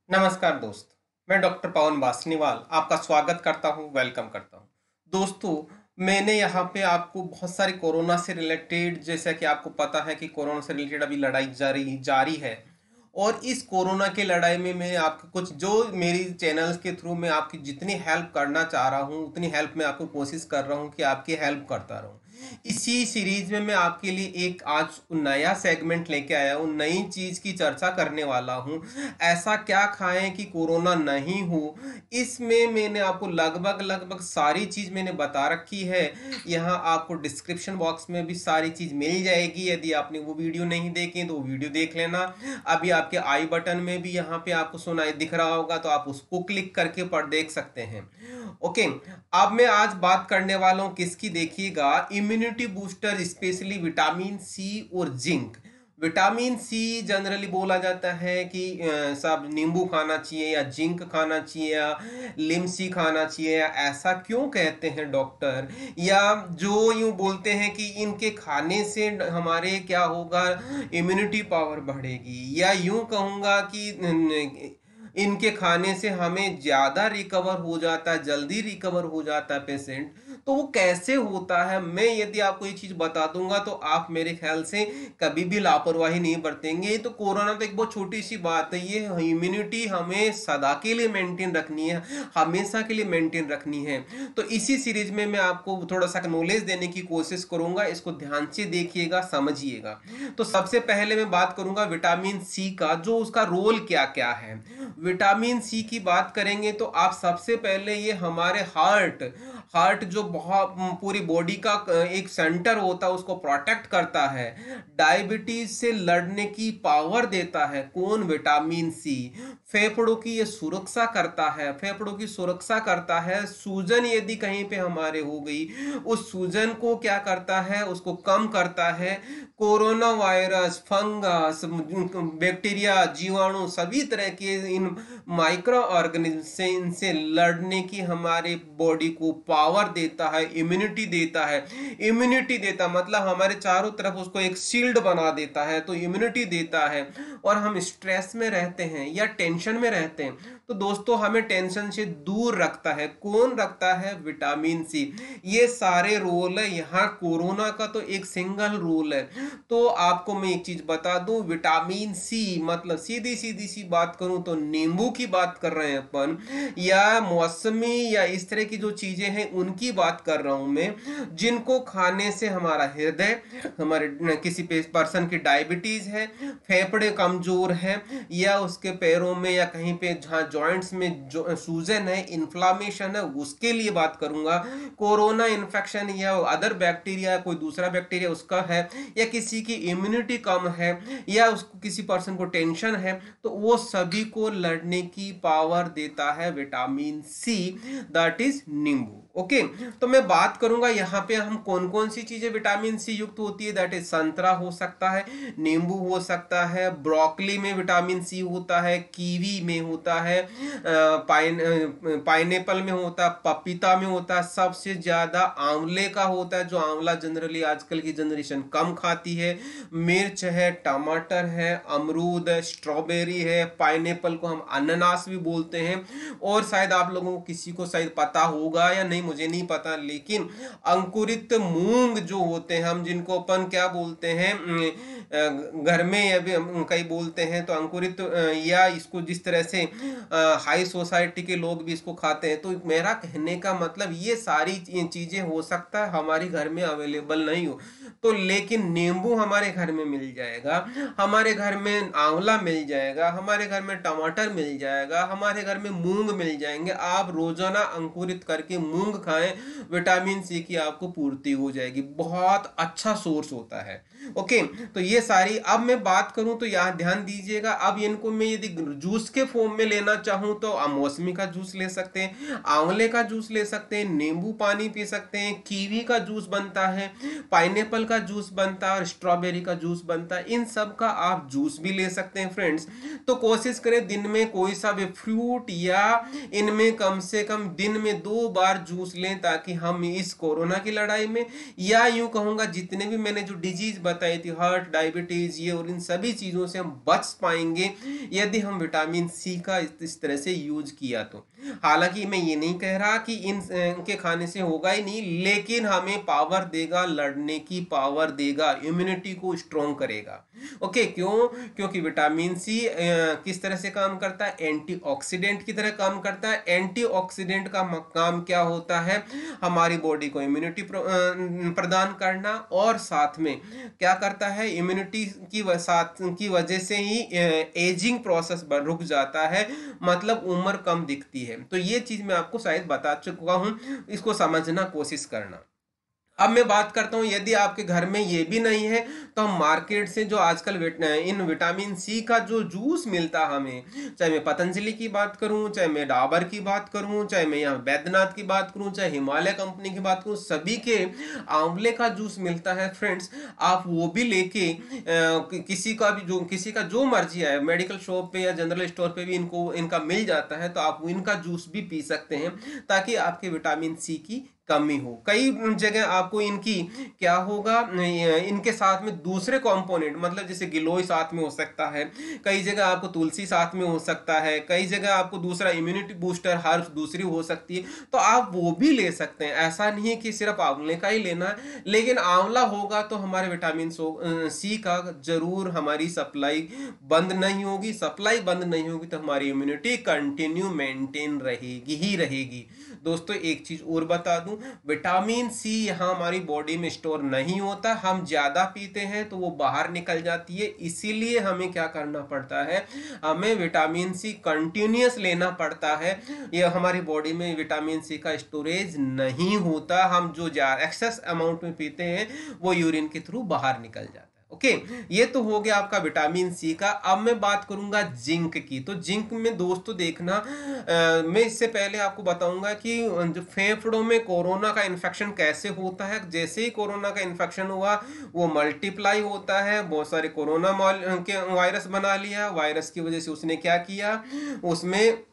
नमस्कार दोस्त। मैं डॉक्टर पवन बासनीवाल आपका स्वागत करता हूं, वेलकम करता हूं। दोस्तों, मैंने यहाँ पे आपको बहुत सारी कोरोना से रिलेटेड, जैसा कि आपको पता है कि कोरोना से रिलेटेड अभी लड़ाई जारी है। और इस कोरोना की लड़ाई में मैं आपको कुछ जो मेरी चैनल्स के थ्रू मैं आपकी जितनी हेल्प करना चाह रहा हूँ उतनी हेल्प मैं आपको कोशिश कर रहा हूँ कि आपकी हेल्प करता रहूँ। इसी सीरीज में मैं आपके लिए एक आज नया सेगमेंट लेके आया हूँ, नई चीज की चर्चा करने वाला हूँ। ऐसा क्या खाएं कि कोरोना नहीं हो। इसमें मैंने आपको लगभग लगभग सारी चीज मैंने बता रखी है। यहाँ आपको डिस्क्रिप्शन बॉक्स में भी सारी चीज मिल जाएगी। यदि आपने वो वीडियो नहीं देखी तो वो वीडियो देख लेना। अभी आपके आई बटन में भी यहाँ पे आपको सुनाई दिख रहा होगा, तो आप उसको क्लिक करके पढ़ देख सकते हैं। ओके। अब मैं आज बात करने वाला हूँ किसकी, देखिएगा, immunity booster, specially vitamin C और जिंक। विटामिन सी जनरली बोला जाता है कि सब नींबू खाना चाहिए या जिंक खाना चाहिए या लिमसी खाना चाहिए, या ऐसा क्यों कहते हैं डॉक्टर, या जो यूं बोलते हैं कि इनके खाने से हमारे क्या होगा, इम्यूनिटी पावर बढ़ेगी, या यूं कहूँगा कि इनके खाने से हमें ज़्यादा रिकवर हो जाता है, जल्दी रिकवर हो जाता है पेशेंट। तो वो कैसे होता है, मैं यदि आपको ये चीज़ बता दूंगा तो आप मेरे ख्याल से कभी भी लापरवाही नहीं बरतेंगे। ये तो कोरोना तो एक बहुत छोटी सी बात है, ये इम्यूनिटी हमें सदा के लिए मेंटेन रखनी है, हमेशा के लिए मेंटेन रखनी है। तो इसी सीरीज में मैं आपको थोड़ा सा नॉलेज देने की कोशिश करूंगा, इसको ध्यान से देखिएगा, समझिएगा। तो सबसे पहले मैं बात करूंगा विटामिन सी का, जो उसका रोल क्या क्या है। विटामिन सी की बात करेंगे तो आप सबसे पहले ये हमारे हार्ट हार्ट जो बहुत पूरी बॉडी का एक सेंटर होता है उसको प्रोटेक्ट करता है। डायबिटीज से लड़ने की पावर देता है कौन, विटामिन सी। फेफड़ों की ये सुरक्षा करता है, फेफड़ों की सुरक्षा करता है। सूजन यदि कहीं पे हमारे हो गई, उस सूजन को क्या करता है, उसको कम करता है। कोरोना वायरस, फंगस, बैक्टीरिया, जीवाणु, सभी तरह के इन माइक्रो ऑर्गेनिज्म से, इनसे लड़ने की हमारे बॉडी को पावर देता है, इम्यूनिटी देता है। इम्यूनिटी देता मतलब हमारे चारों तरफ उसको एक शील्ड बना देता है, तो इम्यूनिटी देता है। और हम स्ट्रेस में रहते हैं या टेंशन में रहते हैं तो दोस्तों हमें टेंशन से दूर रखता है कौन, रखता है विटामिन सी। ये सारे रोल है, यहाँ कोरोना का तो एक सिंगल रोल है। तो आपको मैं एक चीज बता दूं, विटामिन सी मतलब सीधी सीधी सी बात करूं तो नींबू की बात कर रहे हैं अपन, या मौसमी या इस तरह की जो चीजें हैं उनकी बात कर रहा हूं मैं, जिनको खाने से हमारा हृदय, हमारे किसी पर्सन की डायबिटीज है, फेफड़े कमजोर है, या उसके पैरों में या कहीं पे जहाँ जॉइंट्स में जो सूजन है, इन्फ्लामेशन है, उसके लिए बात करूंगा। कोरोना इन्फेक्शन या अदर बैक्टीरिया, कोई दूसरा बैक्टीरिया उसका है, या किसी की इम्यूनिटी कम है, या उसको किसी पर्सन को टेंशन है, तो वो सभी को लड़ने की पावर देता है विटामिन सी, दैट इज नींबू। ओके। तो मैं बात करूंगा यहाँ पे हम कौन कौन सी चीजें विटामिन सी युक्त होती है। दैट इज संतरा हो सकता है, नींबू हो सकता है, ब्रोकली में विटामिन सी होता है, कीवी में होता है, पाइनएप्पल में होता है, पपीता में होता है, सबसे ज्यादा आंवले का होता है, जो आंवला जनरली आजकल की जनरेशन कम खाती है। मिर्च है, टमाटर है, अमरूद है, स्ट्रॉबेरी है, पाइनएप्पल को हम अनानास भी बोलते हैं। और शायद आप लोगों को किसी को शायद पता होगा या नहीं, मुझे नहीं पता, लेकिन अंकुरित मूंग जो होते हैं, हम जिनको अपन क्या बोलते हैं, घर में या भी कई बोलते हैं, तो अंकुरित या इसको जिस तरह से हाई सोसाइटी के लोग भी इसको खाते हैं। तो मेरा कहने का मतलब ये सारी चीजें हो सकता है हमारे घर में अवेलेबल नहीं हो, तो लेकिन नींबू हमारे घर में मिल जाएगा, हमारे घर में आंवला मिल जाएगा, हमारे घर में टमाटर मिल जाएगा, हमारे घर में मूंग मिल जाएंगे। आप रोजाना अंकुरित करके मूंग खाएं, विटामिन सी की आपको पूर्ति हो जाएगी, बहुत अच्छा सोर्स होता है। ओके। तो ये सारी, अब मैं बात करूं तो यहाँ ध्यान दीजिएगा, अब इनको मैं यदि जूस के फॉर्म में लेना चाहूं तो मौसमी का जूस ले सकते हैं, आंवले का जूस ले सकते हैं, नींबू पानी पी सकते हैं, कीवी का जूस बनता है, पाइनएप्पल का जूस बनता है, और स्ट्रॉबेरी का जूस बनता है। इन सब का आप जूस भी ले सकते हैं फ्रेंड्स। तो कोशिश करें दिन में कोई सा भी फ्रूट, या इनमें कम से कम दिन में 2 बार जूस लें, ताकि हम इस कोरोना की लड़ाई में, या यूं कहूंगा जितने भी मैंने जो डिजीज बताई थी, हार्ट, डायबिटीज, ये और इन सभी चीज़ों से हम बच पाएंगे यदि हम विटामिन सी का इस तरह से यूज किया तो। हालांकि मैं ये नहीं कह रहा कि इनके खाने से होगा ही नहीं, लेकिन हमें पावर देगा, लड़ने की पावर देगा, इम्यूनिटी को स्ट्रॉन्ग करेगा। ओके, क्यों? क्योंकि विटामिन सी किस तरह से काम करता है? एंटीऑक्सीडेंट की तरह काम करता है। एंटीऑक्सीडेंट का काम क्या होता है? हमारी बॉडी को इम्यूनिटी प्रदान करना, और साथ में क्या करता है? इम्यूनिटी की वजह से ही एजिंग प्रोसेस रुक जाता है, मतलब उम्र कम दिखती है। तो ये चीज मैं आपको शायद बता चुका हूं, इसको समझना कोशिश करना। अब मैं बात करता हूं, यदि आपके घर में ये भी नहीं है तो हम मार्केट से जो आजकल इन विटामिन सी का जो जूस मिलता है हमें, चाहे मैं पतंजलि की बात करूं, चाहे मैं डाबर की बात करूं, चाहे मैं यहाँ बैद्यनाथ की बात करूं, चाहे हिमालय कंपनी की बात करूं, सभी के आंवले का जूस मिलता है फ्रेंड्स। आप वो भी लेके किसी का जो मर्जी है, मेडिकल शॉप पे या जनरल स्टोर पे भी इनका मिल जाता है, तो आप इनका जूस भी पी सकते हैं ताकि आपके विटामिन सी की कमी हो। कई जगह आपको इनकी क्या होगा, इनके साथ में दूसरे कंपोनेंट, मतलब जैसे गिलोय साथ में हो सकता है, कई जगह आपको तुलसी साथ में हो सकता है, कई जगह आपको दूसरा इम्यूनिटी बूस्टर हर्ब्स दूसरी हो सकती है, तो आप वो भी ले सकते हैं। ऐसा नहीं है कि सिर्फ आंवले का ही लेना है, लेकिन आंवला होगा तो हमारे विटामिन सी का जरूर हमारी सप्लाई बंद नहीं होगी। सप्लाई बंद नहीं होगी तो हमारी इम्यूनिटी कंटिन्यू मेंटेन रहेगी ही रहेगी। दोस्तों एक चीज और बता दूं, विटामिन सी यहाँ हमारी बॉडी में स्टोर नहीं होता, हम ज्यादा पीते हैं तो वो बाहर निकल जाती है। इसीलिए हमें क्या करना पड़ता है, हमें विटामिन सी कंटिन्यूअस लेना पड़ता है। ये हमारी बॉडी में विटामिन सी का स्टोरेज नहीं होता, हम जो एक्सेस अमाउंट में पीते हैं वो यूरिन के थ्रू बाहर निकल जाता है। ओके, ये तो हो गया आपका विटामिन सी का। अब मैं बात करूंगा जिंक की। तो जिंक में दोस्तों देखना, मैं इससे पहले आपको बताऊंगा कि जो फेफड़ों में कोरोना का इन्फेक्शन कैसे होता है। जैसे ही कोरोना का इन्फेक्शन हुआ वो मल्टीप्लाई होता है, बहुत सारे कोरोना के वायरस बना लिया। वायरस की वजह से उसने क्या किया, उसमें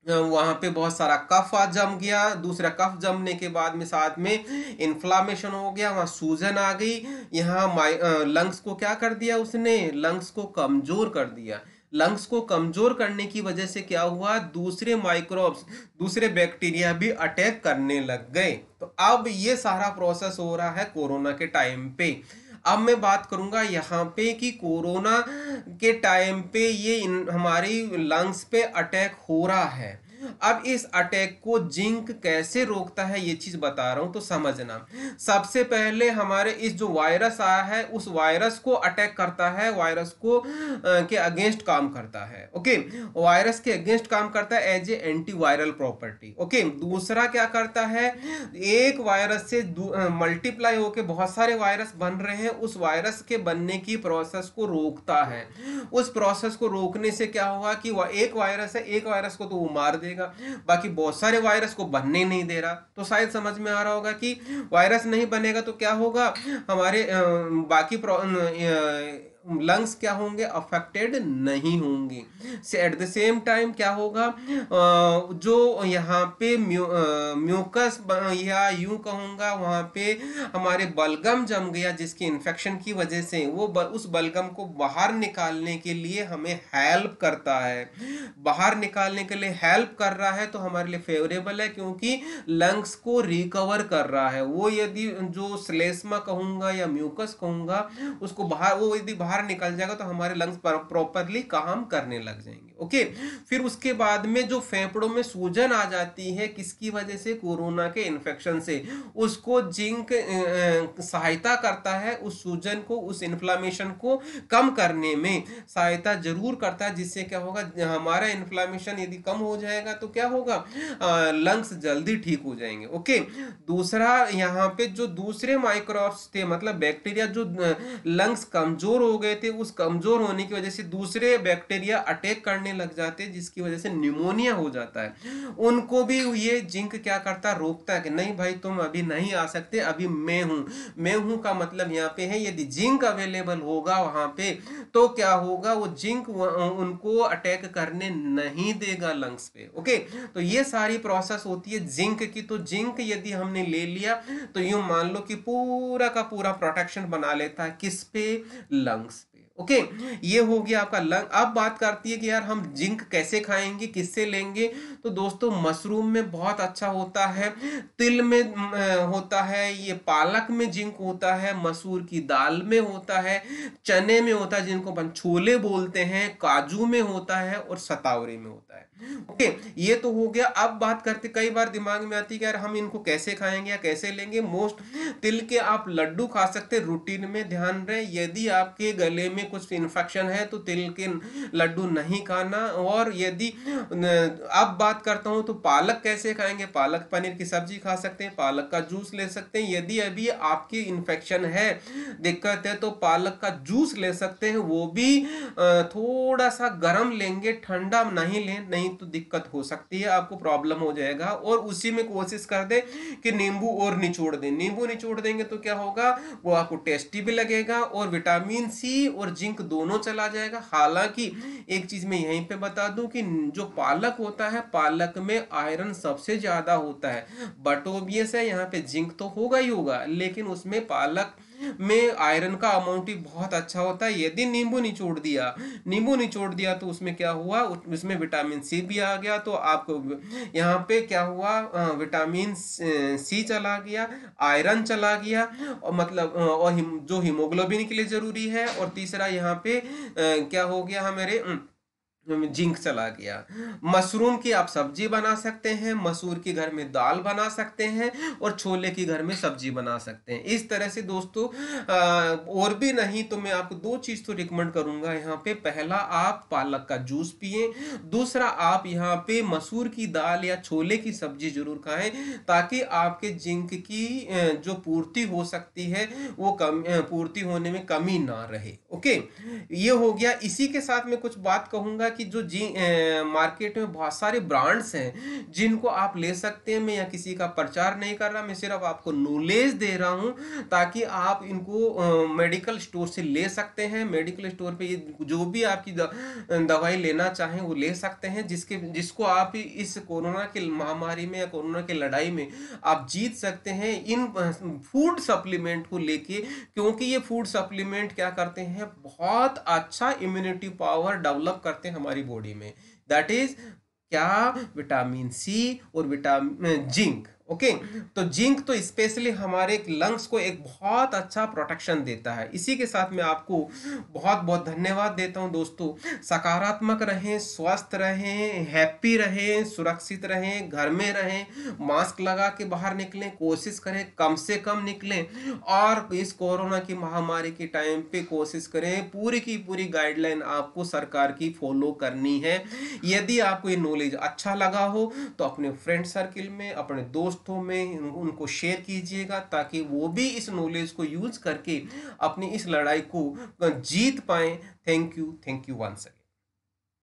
वहां पे बहुत सारा कफ जम गया। दूसरा कफ जमने के बाद में साथ में इन्फ्लामेशन हो गया, वहां सूजन आ गई। यहाँ लंग्स को क्या कर दिया उसने, लंग्स को कमजोर कर दिया। लंग्स को कमजोर करने की वजह से क्या हुआ, दूसरे माइक्रोब्स, दूसरे बैक्टीरिया भी अटैक करने लग गए। तो अब ये सारा प्रोसेस हो रहा है कोरोना के टाइम पे। अब मैं बात करूंगा यहाँ पे कि कोरोना के टाइम पे ये हमारी लंग्स पे अटैक हो रहा है। अब इस अटैक को जिंक कैसे रोकता है ये चीज बता रहा हूं, तो समझना। सबसे पहले हमारे इस जो वायरस आया है उस वायरस को अटैक करता है, वायरस को के अगेंस्ट काम करता है। ओके, वायरस के अगेंस्ट काम करता है as a antiviral property. Okay, दूसरा क्या करता है, एक वायरस से मल्टीप्लाई होके बहुत सारे वायरस बन रहे हैं, उस वायरस के बनने की प्रोसेस को रोकता है। उस प्रोसेस को रोकने से क्या होगा कि एक वायरस है, एक वायरस को तो वो मार देगा, बाकी बहुत सारे वायरस को बनने नहीं दे रहा। तो शायद समझ में आ रहा होगा कि वायरस नहीं बनेगा तो क्या होगा, हमारे बाकी लंग्स क्या होंगे, अफेक्टेड नहीं होंगे। से एट द सेम टाइम क्या होगा, जो यहाँ पे म्यूकस या यूं कहूंगा वहां पे हमारे बलगम जम गया जिसके इन्फेक्शन की वजह से, वो उस बलगम को बाहर निकालने के लिए हमें हेल्प करता है। बाहर निकालने के लिए हेल्प कर रहा है तो हमारे लिए फेवरेबल है, क्योंकि लंग्स को रिकवर कर रहा है। वो यदि जो श्लेष्मा कहूंगा या म्यूकस कहूंगा उसको बाहर, वो यदि बाहर निकल जाएगा तो हमारे लंग्स प्रॉपरली काम करने लग जाएंगे। ओके, फिर उसके बाद में जो फेफड़ों में सूजन आ जाती है किसकी वजह से, कोरोना के इन्फेक्शन से, उसको जिंक सहायता करता है उस सूजन को, उस इन्फ्लामेशन को कम करने में सहायता जरूर करता है। जिससे क्या होगा, हमारा इन्फ्लामेशन यदि कम हो जाएगा तो क्या होगा, लंग्स जल्दी ठीक हो जाएंगे। ओके, दूसरा यहाँ पे जो दूसरे माइक्रोब्स थे, मतलब बैक्टीरिया, जो लंग्स कमजोर हो गए थे, उस कमजोर होने की वजह से दूसरे बैक्टीरिया अटैक करने पड़ने लग जाते हैं जिसकी वजह से निमोनिया हो जाता है, उनको भी ये जिंक क्या करता है, रोकता है कि नहीं भाई तुम अभी नहीं आ सकते, अभी मैं हूं। मैं हूं का मतलब यहाँ पे है यदि जिंक अवेलेबल होगा वहां पे तो क्या होगा, वो जिंक उनको अटैक करने नहीं देगा लंग्स पे। ओके, तो ये सारी प्रोसेस होती है जिंक की। तो जिंक यदि हमने ले लिया तो यूं मान लो कि पूरा का पूरा प्रोटेक्शन बना लेता है किस पे, लंग्स पे। ओके, ये हो गया आपका लंग। अब बात करती है कि यार हम जिंक कैसे खाएंगे, किससे लेंगे। तो दोस्तों मशरूम में बहुत अच्छा होता है, तिल में होता है, ये पालक में जिंक होता है, मसूर की दाल में होता है, चने में होता है जिनको अपन छोले बोलते हैं, काजू में होता है और सतावरी में होता है। ओके, ये तो हो गया। अब बात करते, कई बार दिमाग में आती है कि यार हम इनको कैसे खाएंगे या कैसे लेंगे। मोस्ट तिल के आप लड्डू खा सकते हैं, रूटीन में ध्यान रहे यदि आपके गले में कुछ इन्फेक्शन है तो तिल के लड्डू नहीं खाना। और यदि अब बात करता हूं तो पालक कैसे खाएंगे, पालक पनीर की सब्जी खा सकते हैं, पालक का जूस ले सकते हैं। यदि अभी आपकी इन्फेक्शन है, दिक्कत है, तो पालक का जूस ले सकते हैं, वो भी थोड़ा सा गर्म लेंगे, ठंडा नहीं लें, नहीं तो दिक्कत हो सकती है, आपको प्रॉब्लम हो जाएगा। और उसी में कोशिश कर दे कि नींबू और निचोड़ दें, नींबू निचोड़ देंगे तो क्या होगा, वो आपको टेस्टी भी लगेगा और विटामिन सी और जिंक दोनों चला जाएगा। हालांकि एक चीज मैं यहीं पे बता दूं कि जो पालक होता है, पालक में आयरन सबसे ज्यादा होता है, बट ओबियस है यहाँ पे जिंक तो होगा ही होगा, लेकिन उसमें पालक में आयरन का अमाउंट ही बहुत अच्छा होता है। यदि नींबू निचोड़ दिया, नींबू निचोड़ दिया तो उसमें क्या हुआ, उसमें विटामिन सी भी आ गया, तो आपको यहाँ पे क्या हुआ, विटामिन सी चला गया, आयरन चला गया, और मतलब और जो हीमोग्लोबिन के लिए जरूरी है, और तीसरा यहाँ पे क्या हो गया हमारे जिंक चला गया। मशरूम की आप सब्जी बना सकते हैं, मसूर की घर में दाल बना सकते हैं, और छोले की घर में सब्जी बना सकते हैं। इस तरह से दोस्तों और भी नहीं तो मैं आपको दो चीज तो रिकमेंड करूंगा यहाँ पे। पहला, आप पालक का जूस पिए, दूसरा आप यहाँ पे मसूर की दाल या छोले की सब्जी जरूर खाएं, ताकि आपके जिंक की जो पूर्ति हो सकती है वो पूर्ति होने में कमी ना रहे। ओके, ये हो गया। इसी के साथ मैं कुछ बात कहूंगा कि जो मार्केट में बहुत सारे ब्रांड्स हैं जिनको आप ले सकते हैं। मैं यहाँ किसी का प्रचार नहीं कर रहा, मैं सिर्फ आपको नॉलेज दे रहा हूँ, ताकि आप इनको मेडिकल स्टोर से ले सकते हैं। मेडिकल स्टोर पे जो भी आपकी दवाई लेना चाहें वो ले सकते हैं, जिसको आप इस कोरोना की महामारी में या कोरोना की लड़ाई में आप जीत सकते हैं इन फूड सप्लीमेंट को लेके। क्योंकि ये फूड सप्लीमेंट क्या करते हैं, बहुत अच्छा इम्यूनिटी पावर डेवलप करते हैं हमारी बॉडी में। दैट इज क्या, विटामिन सी और विटामिन जिंक। ओके, तो जिंक तो स्पेशली हमारे लंग्स को एक बहुत अच्छा प्रोटेक्शन देता है। इसी के साथ मैं आपको बहुत बहुत धन्यवाद देता हूं दोस्तों। सकारात्मक रहें, स्वस्थ रहें, हैप्पी रहें, सुरक्षित रहें, घर में रहें, मास्क लगा के बाहर निकलें, कोशिश करें कम से कम निकलें, और इस कोरोना की महामारी के टाइम पे कोशिश करें पूरी की पूरी गाइडलाइन आपको सरकार की फॉलो करनी है। यदि आपको ये नॉलेज अच्छा लगा हो तो अपने फ्रेंड सर्किल में, अपने दोस्तों में उनको शेयर कीजिएगा, ताकि वो भी इस नॉलेज को यूज करके अपनी इस लड़ाई को जीत पाए। Thank you once again.